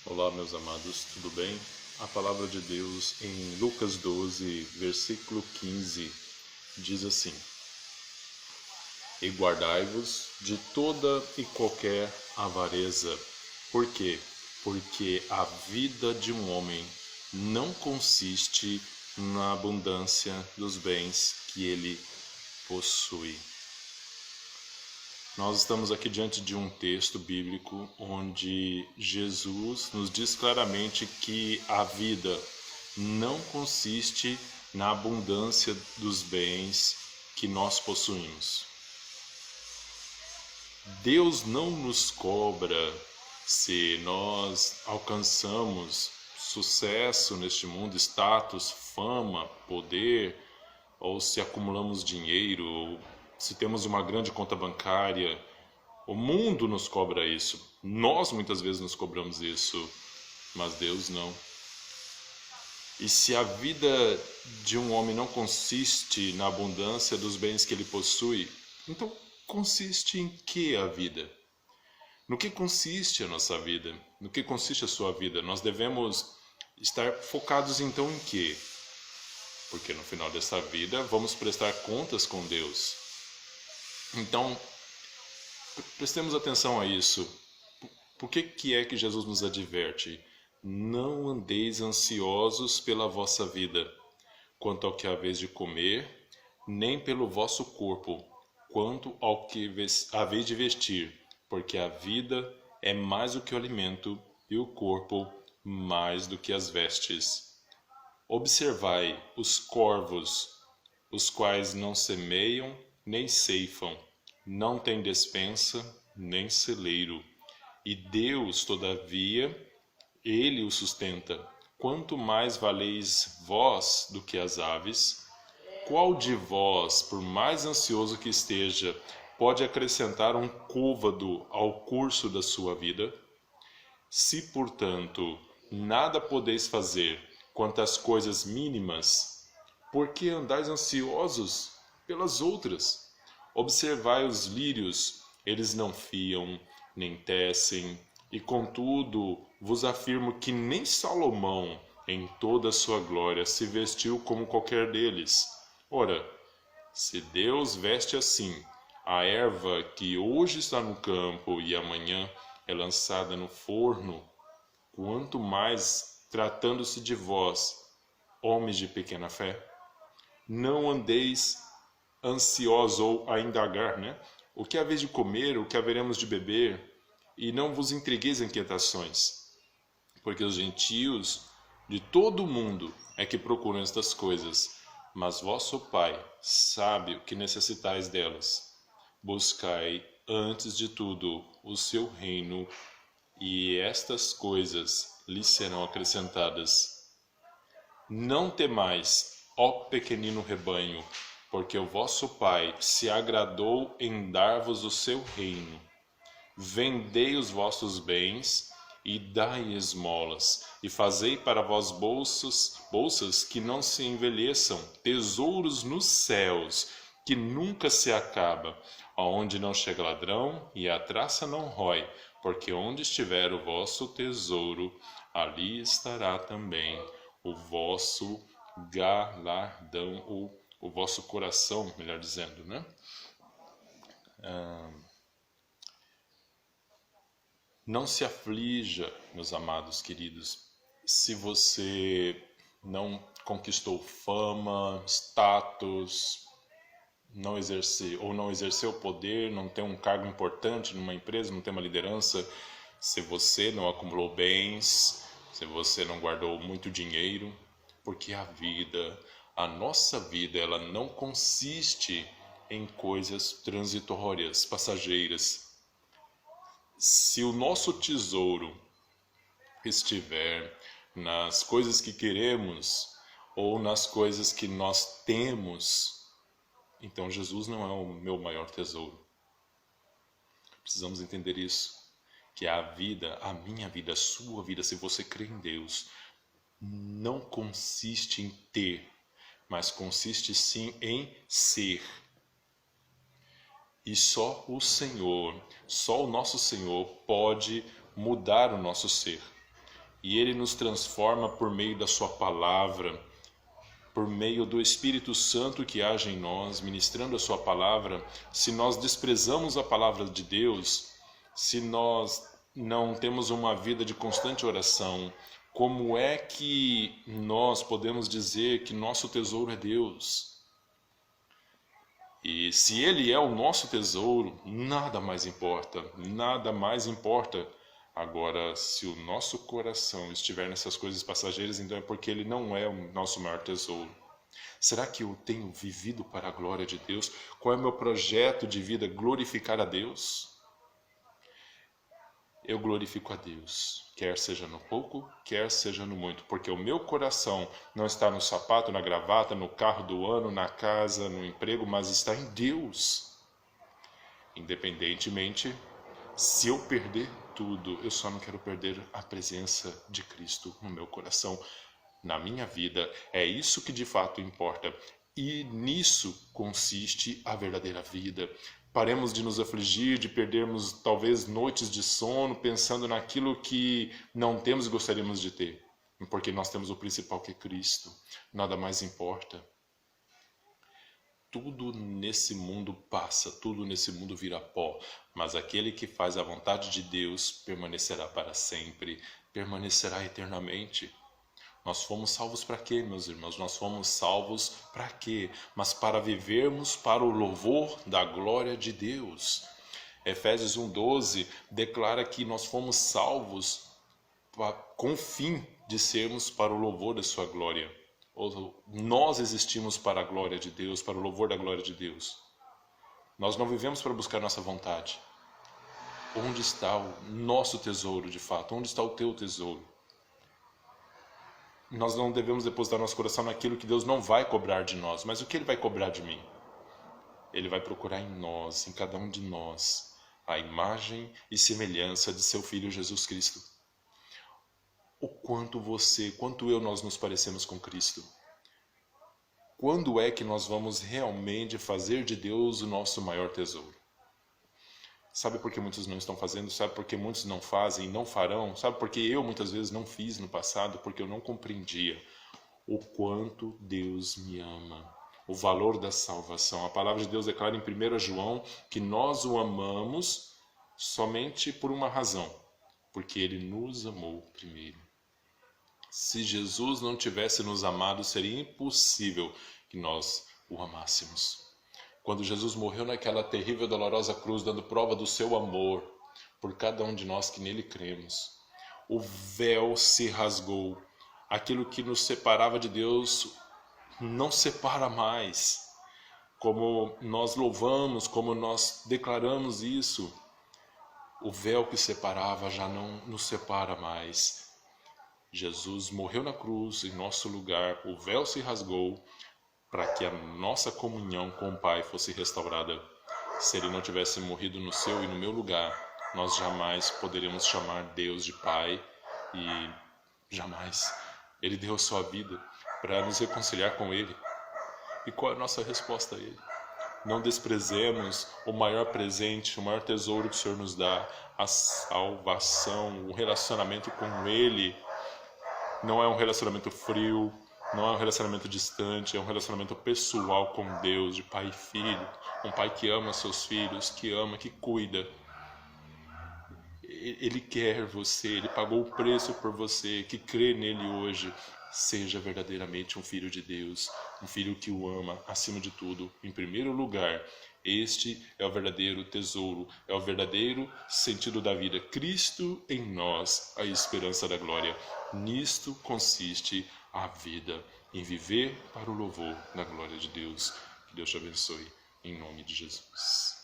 Olá, meus amados, tudo bem? A palavra de Deus em Lucas 12, versículo 15, diz assim: E guardai-vos de toda e qualquer avareza. Por quê? Porque a vida de um homem não consiste na abundância dos bens que ele possui. Nós estamos aqui diante de um texto bíblico onde Jesus nos diz claramente que a vida não consiste na abundância dos bens que nós possuímos. Deus não nos cobra se nós alcançamos sucesso neste mundo, status, fama, poder, ou se acumulamos dinheiro, ou se temos uma grande conta bancária. O mundo nos cobra isso. Nós muitas vezes nos cobramos isso, mas Deus não. E se a vida de um homem não consiste na abundância dos bens que ele possui, então consiste em que a vida? No que consiste a nossa vida? No que consiste a sua vida? Nós devemos estar focados então em quê? Porque no final dessa vida vamos prestar contas com Deus. Então, prestemos atenção a isso. Por que é que Jesus nos adverte? Não andeis ansiosos pela vossa vida, quanto ao que haveis de comer, nem pelo vosso corpo, quanto ao que haveis de vestir, porque a vida é mais do que o alimento, e o corpo mais do que as vestes. Observai os corvos, os quais não semeiam, nem ceifam, não têm despensa, nem celeiro. E Deus, todavia, Ele o sustenta. Quanto mais valeis vós do que as aves? Qual de vós, por mais ansioso que esteja, pode acrescentar um côvado ao curso da sua vida? Se, portanto, nada podeis fazer quanto às coisas mínimas, por que andais ansiosos pelas outras? Observai os lírios, eles não fiam, nem tecem, e contudo vos afirmo que nem Salomão, em toda a sua glória, se vestiu como qualquer deles. Ora, se Deus veste assim a erva que hoje está no campo e amanhã é lançada no forno, quanto mais tratando-se de vós, homens de pequena fé? Não andeis ansiosos ou a indagar, O que haveis de comer, o que haveremos de beber, e não vos intrigueis em inquietações, porque os gentios de todo o mundo é que procuram estas coisas, mas vosso Pai sabe o que necessitais delas. Buscai antes de tudo o seu reino, e estas coisas lhes serão acrescentadas. Não temais, ó pequenino rebanho, porque o vosso Pai se agradou em dar-vos o seu reino. Vendei os vossos bens e dai esmolas, e fazei para vós bolsas que não se envelheçam, tesouros nos céus, que nunca se acaba, aonde não chega ladrão e a traça não rói, porque onde estiver o vosso tesouro, ali estará também o vosso galardão, ou o vosso coração, melhor dizendo, Não se aflija, meus amados queridos, se você não conquistou fama, status, não exerceu poder, não tem um cargo importante numa empresa, não tem uma liderança, se você não acumulou bens, se você não guardou muito dinheiro, porque a nossa vida, ela não consiste em coisas transitórias, passageiras. Se o nosso tesouro estiver nas coisas que queremos ou nas coisas que nós temos, então Jesus não é o meu maior tesouro. Precisamos entender isso, que a vida, a minha vida, a sua vida, se você crê em Deus, não consiste em ter, mas consiste sim em ser. E só o nosso Senhor, pode mudar o nosso ser. e Ele nos transforma por meio da sua palavra, por meio do Espírito Santo que age em nós, ministrando a sua palavra. Se nós desprezamos a palavra de Deus, se nós não temos uma vida de constante oração, como é que nós podemos dizer que nosso tesouro é Deus? E se Ele é o nosso tesouro, nada mais importa, nada mais importa. Agora, se o nosso coração estiver nessas coisas passageiras, então é porque Ele não é o nosso maior tesouro. Será que eu tenho vivido para a glória de Deus? Qual é o meu projeto de vida? Glorificar a Deus? Eu glorifico a Deus, quer seja no pouco, quer seja no muito, porque o meu coração não está no sapato, na gravata, no carro do ano, na casa, no emprego, mas está em Deus. Independentemente, se eu perder tudo, eu só não quero perder a presença de Cristo no meu coração, na minha vida. É isso que de fato importa. E nisso consiste a verdadeira vida. Paremos de nos afligir, de perdermos talvez noites de sono pensando naquilo que não temos e gostaríamos de ter. Porque nós temos o principal, que é Cristo. Nada mais importa. Tudo nesse mundo passa, tudo nesse mundo vira pó, mas aquele que faz a vontade de Deus permanecerá para sempre, permanecerá eternamente. Nós fomos salvos para quê, meus irmãos? Nós fomos salvos para quê? Mas para vivermos para o louvor da glória de Deus. Efésios 1:12 declara que nós fomos salvos com o fim de sermos para o louvor da sua glória. Nós existimos para a glória de Deus, para o louvor da glória de Deus. Nós não vivemos para buscar nossa vontade. Onde está o nosso tesouro, de fato? Onde está o teu tesouro? Nós não devemos depositar nosso coração naquilo que Deus não vai cobrar de nós. Mas o que Ele vai cobrar de mim? Ele vai procurar em nós, em cada um de nós, a imagem e semelhança de seu Filho Jesus Cristo. O quanto você, quanto eu, nós nos parecemos com Cristo. Quando é que nós vamos realmente fazer de Deus o nosso maior tesouro? Sabe por que muitos não estão fazendo? Sabe por que muitos não fazem e não farão? Sabe por que eu muitas vezes não fiz no passado? Porque eu não compreendia o quanto Deus me ama, o valor da salvação. A palavra de Deus declara em 1 João que nós o amamos somente por uma razão, porque Ele nos amou primeiro. Se Jesus não tivesse nos amado, seria impossível que nós o amássemos. Quando Jesus morreu naquela terrível e dolorosa cruz, dando prova do seu amor por cada um de nós que nele cremos, o véu se rasgou. Aquilo que nos separava de Deus não separa mais. Como nós louvamos, como nós declaramos isso, o véu que separava já não nos separa mais. Jesus morreu na cruz em nosso lugar, o véu se rasgou, para que a nossa comunhão com o Pai fosse restaurada. Se Ele não tivesse morrido no seu e no meu lugar, nós jamais poderíamos chamar Deus de Pai e jamais. Ele deu a sua vida para nos reconciliar com Ele. E qual é a nossa resposta a Ele? Não desprezemos o maior presente, o maior tesouro que o Senhor nos dá, a salvação, o relacionamento com Ele. Não é um relacionamento frio, não é um relacionamento distante, é um relacionamento pessoal com Deus, de pai e filho. Um pai que ama seus filhos, que ama, que cuida. Ele quer você, Ele pagou o preço por você, que crê nele hoje. Seja verdadeiramente um filho de Deus, um filho que o ama acima de tudo. Em primeiro lugar, este é o verdadeiro tesouro, é o verdadeiro sentido da vida. Cristo em nós, a esperança da glória. Nisto consiste a vida, em viver para o louvor da glória de Deus. Que Deus te abençoe, em nome de Jesus.